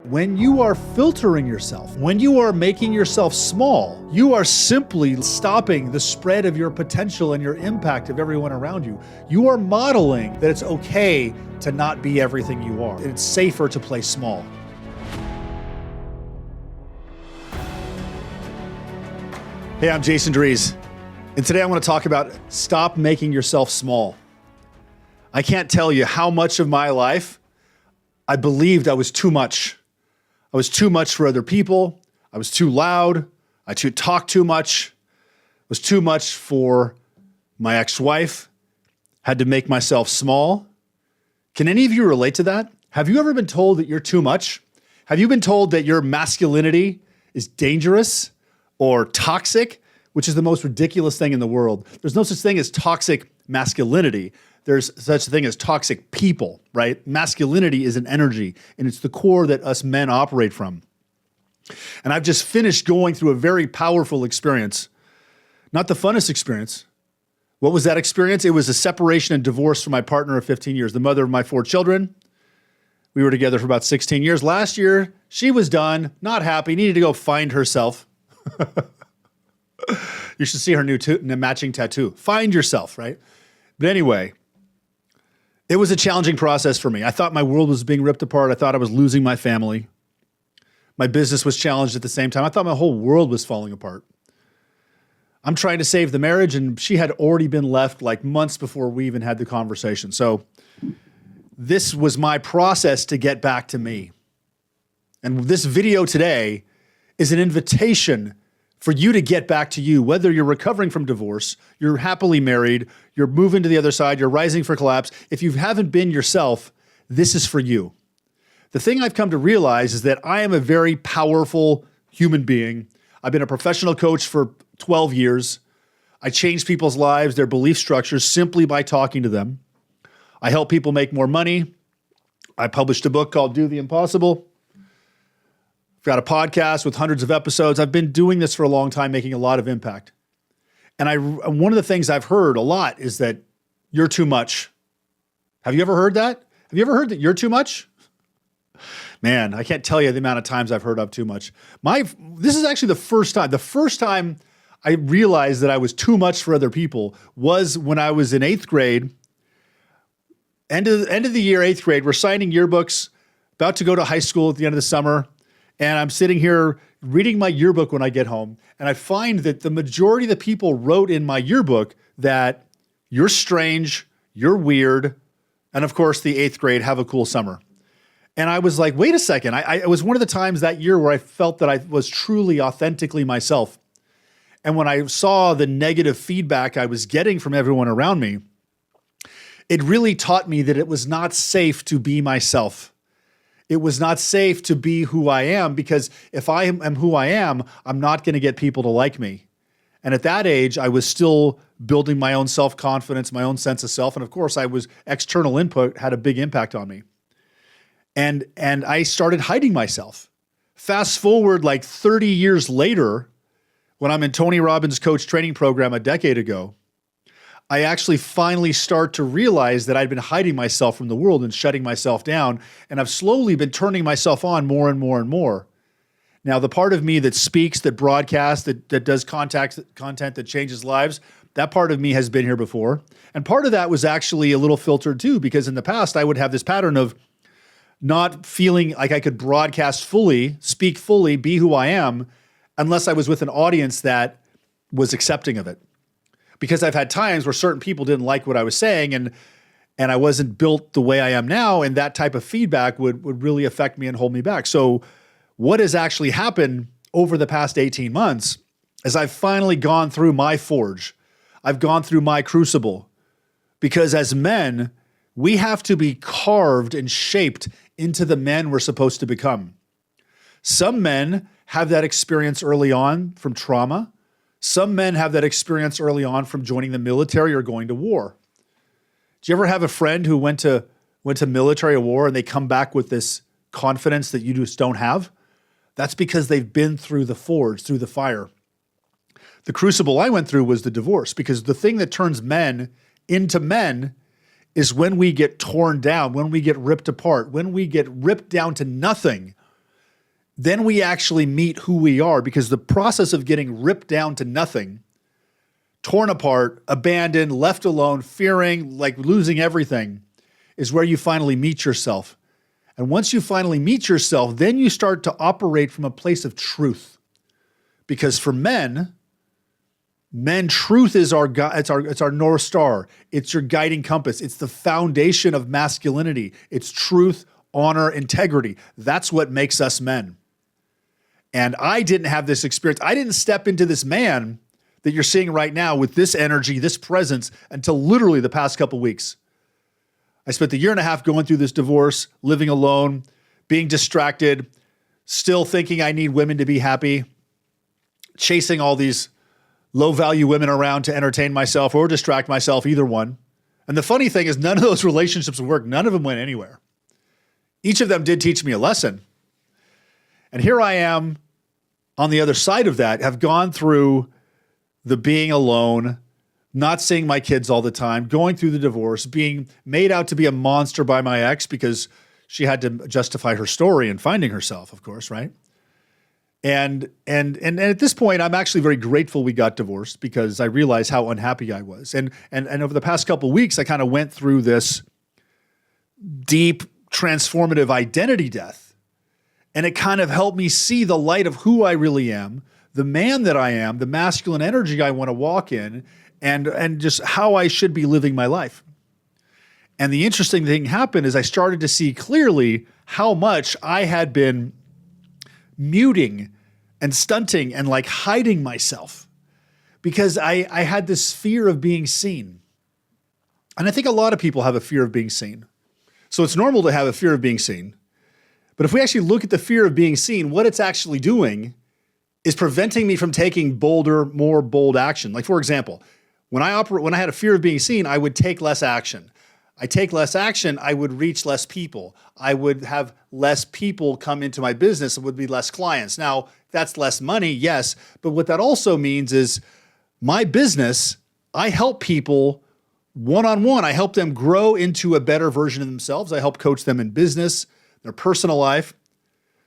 When you are filtering yourself, when you are making yourself small, you are simply stopping the spread of your potential and your impact of everyone around you. You are modeling that it's okay to not be everything you are. It's safer to play small. Hey, I'm Jason Dries, and today I want to talk about stop making yourself small. I can't tell you how much of my life I believed I was too much. I was too much for other people. I was too loud. I talked too much. I was too much for my ex-wife. Had to make myself small. Can any of you relate to that? Have you ever been told that you're too much? Have you been told that your masculinity is dangerous or toxic, which is the most ridiculous thing in the world? There's no such thing as toxic masculinity. There's such a thing as toxic people, right? Masculinity is an energy, and it's the core that us men operate from. And I've just finished going through a very powerful experience. Not the funnest experience. What was that experience? It was a separation and divorce from my partner of 15 years, the mother of my 4 children. We were together for about 16 years. Last year, she was done, not happy, needed to go find herself. You should see her new matching tattoo. Find yourself, right? But anyway, it was a challenging process for me. I thought my world was being ripped apart. I thought I was losing my family. My business was challenged at the same time. I thought my whole world was falling apart. I'm trying to save the marriage, and she had already been left like months before we even had the conversation. So this was my process to get back to me. And this video today is an invitation for you to get back to you, whether you're recovering from divorce, you're happily married, you're moving to the other side, you're rising for collapse. If you haven't been yourself, this is for you. The thing I've come to realize is that I am a very powerful human being. I've been a professional coach for 12 years. I change people's lives, their belief structures, simply by talking to them. I help people make more money. I published a book called Do the Impossible. I've got a podcast with hundreds of episodes. I've been doing this for a long time, making a lot of impact. And one of the things I've heard a lot is that you're too much. Have you ever heard that? Have you ever heard that you're too much? Man, I can't tell you the amount of times I've heard I'm too much. This is actually the first time. The first time I realized that I was too much for other people was when I was in 8th grade. End of the year, 8th grade. We're signing yearbooks, about to go to high school at the end of the summer. And I'm sitting here reading my yearbook when I get home, and I find that the majority of the people wrote in my yearbook that you're strange, you're weird, and of course, the 8th grade, have a cool summer. And I was like, wait a second. It was one of the times that year where I felt that I was truly, authentically myself. And when I saw the negative feedback I was getting from everyone around me, it really taught me that it was not safe to be myself. It was not safe to be who I am, because if I am who I am, I'm not going to get people to like me. And at that age, I was still building my own self-confidence, my own sense of self. And of course, external input had a big impact on me. And I started hiding myself. Fast forward like 30 years later, when I'm in Tony Robbins' coach training program a decade ago, I actually finally start to realize that I'd been hiding myself from the world and shutting myself down, and I've slowly been turning myself on more and more and more. Now, the part of me that speaks, that broadcasts, that does content that changes lives, that part of me has been here before. And part of that was actually a little filtered too, because in the past, I would have this pattern of not feeling like I could broadcast fully, speak fully, be who I am, unless I was with an audience that was accepting of it. Because I've had times where certain people didn't like what I was saying, and I wasn't built the way I am now, and that type of feedback would really affect me and hold me back. So what has actually happened over the past 18 months is I've finally gone through my forge. I've gone through my crucible. Because as men, we have to be carved and shaped into the men we're supposed to become. Some men have that experience early on from trauma. Some men have that experience early on from joining the military or going to war. Do you ever have a friend who went to military or war and they come back with this confidence that you just don't have? That's because they've been through the forge, through the fire. The crucible I went through was the divorce, because the thing that turns men into men is when we get torn down, when we get ripped apart, when we get ripped down to nothing. then we actually meet who we are, because the process of getting ripped down to nothing, torn apart, abandoned, left alone, fearing, like losing everything, is where you finally meet yourself. And once you finally meet yourself, then you start to operate from a place of truth. Because for men, truth is it's our North Star. It's your guiding compass. It's the foundation of masculinity. It's truth, honor, integrity. That's what makes us men. And I didn't have this experience. I didn't step into this man that you're seeing right now with this energy, this presence, until literally the past couple weeks. I spent a year and a half going through this divorce, living alone, being distracted, still thinking I need women to be happy, chasing all these low-value women around to entertain myself or distract myself, either one. And the funny thing is, none of those relationships worked. None of them went anywhere. Each of them did teach me a lesson. And here I am on the other side of that, have gone through the being alone, not seeing my kids all the time, going through the divorce, being made out to be a monster by my ex because she had to justify her story and finding herself, of course, right? And at this point, I'm actually very grateful we got divorced, because I realized how unhappy I was. And over the past couple of weeks, I kind of went through this deep, transformative identity death. And it kind of helped me see the light of who I really am, the man that I am, the masculine energy I want to walk in, and just how I should be living my life. And the interesting thing happened is I started to see clearly how much I had been muting and stunting and like hiding myself, because I had this fear of being seen. And I think a lot of people have a fear of being seen. So it's normal to have a fear of being seen. But if we actually look at the fear of being seen, what it's actually doing is preventing me from taking bolder, more bold action. Like, for example, when I had a fear of being seen, I would take less action. I take less action, I would reach less people. I would have less people come into my business. It would be less clients. Now, that's less money, yes. But what that also means is my business, I help people one-on-one. I help them grow into a better version of themselves. I help coach them in business, their personal life.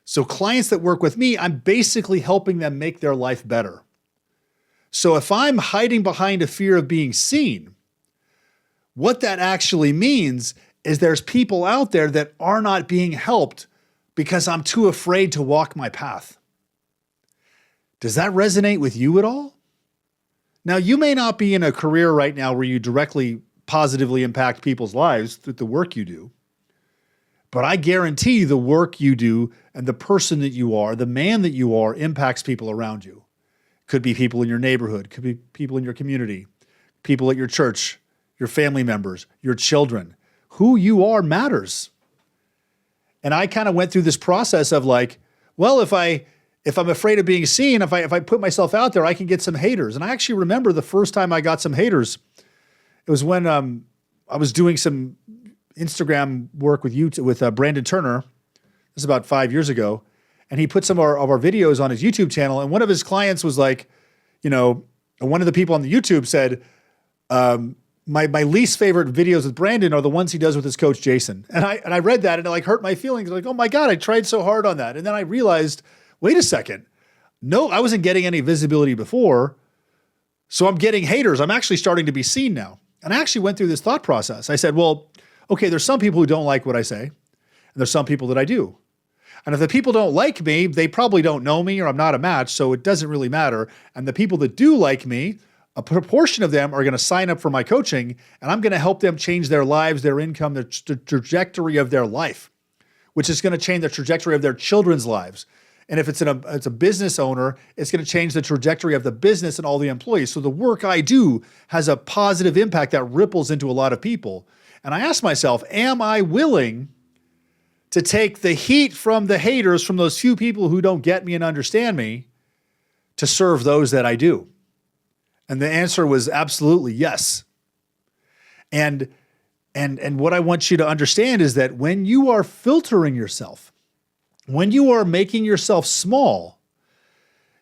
So clients that work with me, I'm basically helping them make their life better. So if I'm hiding behind a fear of being seen, what that actually means is there's people out there that are not being helped because I'm too afraid to walk my path. Does that resonate with you at all? Now, you may not be in a career right now where you directly positively impact people's lives through the work you do. But I guarantee the work you do and the person that you are, the man that you are, impacts people around you. Could be people in your neighborhood, could be people in your community, people at your church, your family members, your children. Who you are matters. And I kind of went through this process of like, well, if I'm afraid of being seen, if I put myself out there, I can get some haters. And I actually remember the first time I got some haters, it was when I was doing some Instagram work with Brandon Turner. This is about 5 years ago. And he put some of our videos on his YouTube channel. And one of his clients was like, one of the people on the YouTube said, my least favorite videos with Brandon are the ones he does with his coach, Jason. And I read that and it like hurt my feelings. Like, oh my God, I tried so hard on that. And then I realized, wait a second. No, I wasn't getting any visibility before. So I'm getting haters. I'm actually starting to be seen now. And I actually went through this thought process. I said, well, okay, there's some people who don't like what I say, and there's some people that I do. And if the people don't like me, they probably don't know me or I'm not a match, so it doesn't really matter. And the people that do like me, a proportion of them are going to sign up for my coaching, and I'm going to help them change their lives, their income, the trajectory of their life, which is going to change the trajectory of their children's lives. And if it's a business owner, it's going to change the trajectory of the business and all the employees. So the work I do has a positive impact that ripples into a lot of people. And I asked myself, am I willing to take the heat from the haters, from those few people who don't get me and understand me, to serve those that I do? And the answer was absolutely yes. And what I want you to understand is that when you are filtering yourself, when you are making yourself small,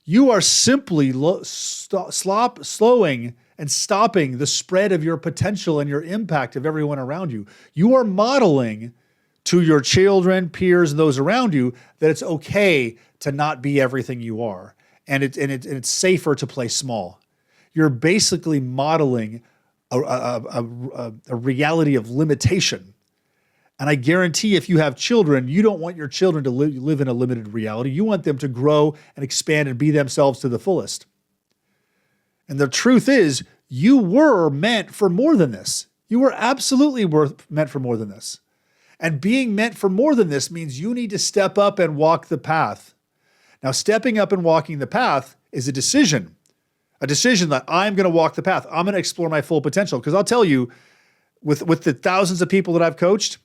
you are simply slowing and stopping the spread of your potential and your impact of everyone around you. You are modeling to your children, peers, and those around you that it's okay to not be everything you are. And it's safer to play small. You're basically modeling a reality of limitation. And I guarantee if you have children, you don't want your children to live in a limited reality. You want them to grow and expand and be themselves to the fullest. And the truth is, you were meant for more than this. You were absolutely meant for more than this. And being meant for more than this means you need to step up and walk the path. Now, stepping up and walking the path is a decision that I'm going to walk the path. I'm going to explore my full potential. Because I'll tell you, with the thousands of people that I've coached,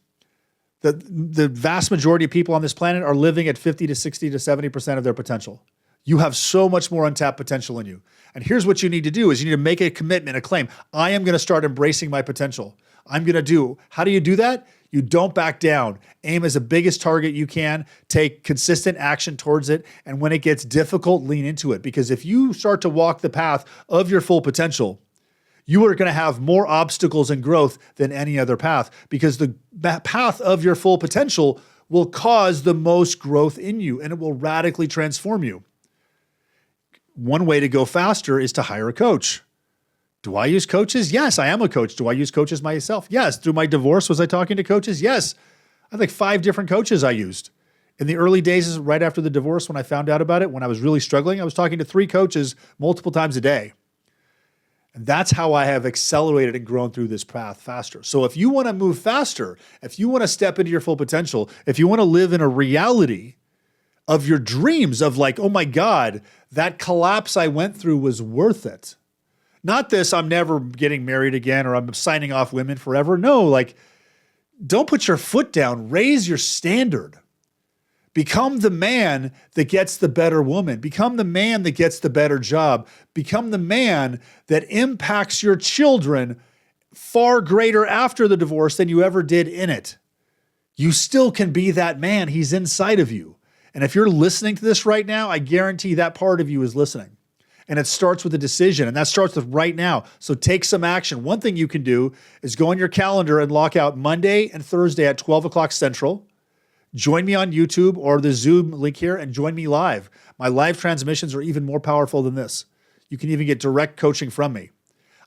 the vast majority of people on this planet are living at 50 to 60 to 70% of their potential. You have so much more untapped potential in you. And here's what you need to do is you need to make a commitment, a claim. I am going to start embracing my potential. I'm going to do. How do you do that? You don't back down. Aim as the biggest target you can. Take consistent action towards it. And when it gets difficult, lean into it. Because if you start to walk the path of your full potential, you are going to have more obstacles and growth than any other path, because the path of your full potential will cause the most growth in you, and it will radically transform you. One way to go faster is to hire a coach. Do I use coaches? Yes, I am a coach. Do I use coaches myself? Yes. Through my divorce, was I talking to coaches? Yes. I had like 5 different coaches I used. In the early days, right after the divorce, when I found out about it, when I was really struggling, I was talking to 3 coaches multiple times a day. And that's how I have accelerated and grown through this path faster. So if you want to move faster, if you want to step into your full potential, if you want to live in a reality of your dreams of like, oh my God, that collapse I went through was worth it. Not this, I'm never getting married again or I'm signing off women forever. No, like, don't put your foot down. Raise your standard. Become the man that gets the better woman. Become the man that gets the better job. Become the man that impacts your children far greater after the divorce than you ever did in it. You still can be that man. He's inside of you. And if you're listening to this right now, I guarantee that part of you is listening. And it starts with a decision, and that starts with right now. So take some action. One thing you can do is go on your calendar and lock out Monday and Thursday at 12 o'clock Central. Join me on YouTube or the Zoom link here and join me live. My live transmissions are even more powerful than this. You can even get direct coaching from me.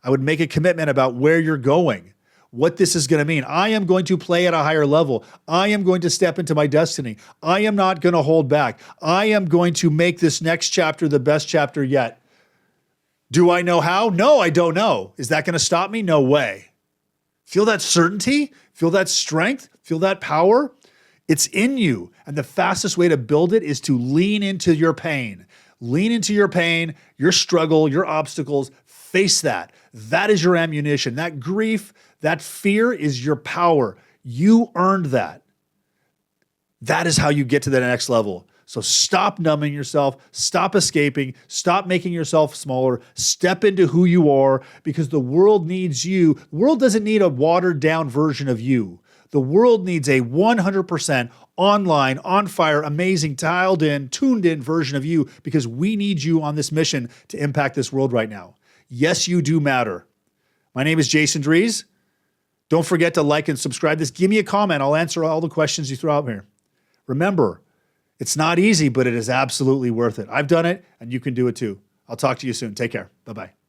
I would make a commitment about where you're going, what this is going to mean. I am going to play at a higher level. I am going to step into my destiny. I am not going to hold back. I am going to make this next chapter the best chapter yet. Do I know how? No, I don't know. Is that going to stop me? No way. Feel that certainty? Feel that strength? Feel that power? It's in you. And the fastest way to build it is to lean into your pain. Lean into your pain, your struggle, your obstacles. Face that. That is your ammunition. That grief, that fear is your power. You earned that. That is how you get to the next level. So stop numbing yourself, stop escaping, stop making yourself smaller, step into who you are, because the world needs you. The world doesn't need a watered down version of you. The world needs a 100% online, on fire, amazing, dialed in, tuned in version of you, because we need you on this mission to impact this world right now. Yes, you do matter. My name is Jason Dries. Don't forget to like and subscribe this. Give me a comment. I'll answer all the questions you throw out here. Remember, it's not easy, but it is absolutely worth it. I've done it, and you can do it too. I'll talk to you soon. Take care. Bye-bye.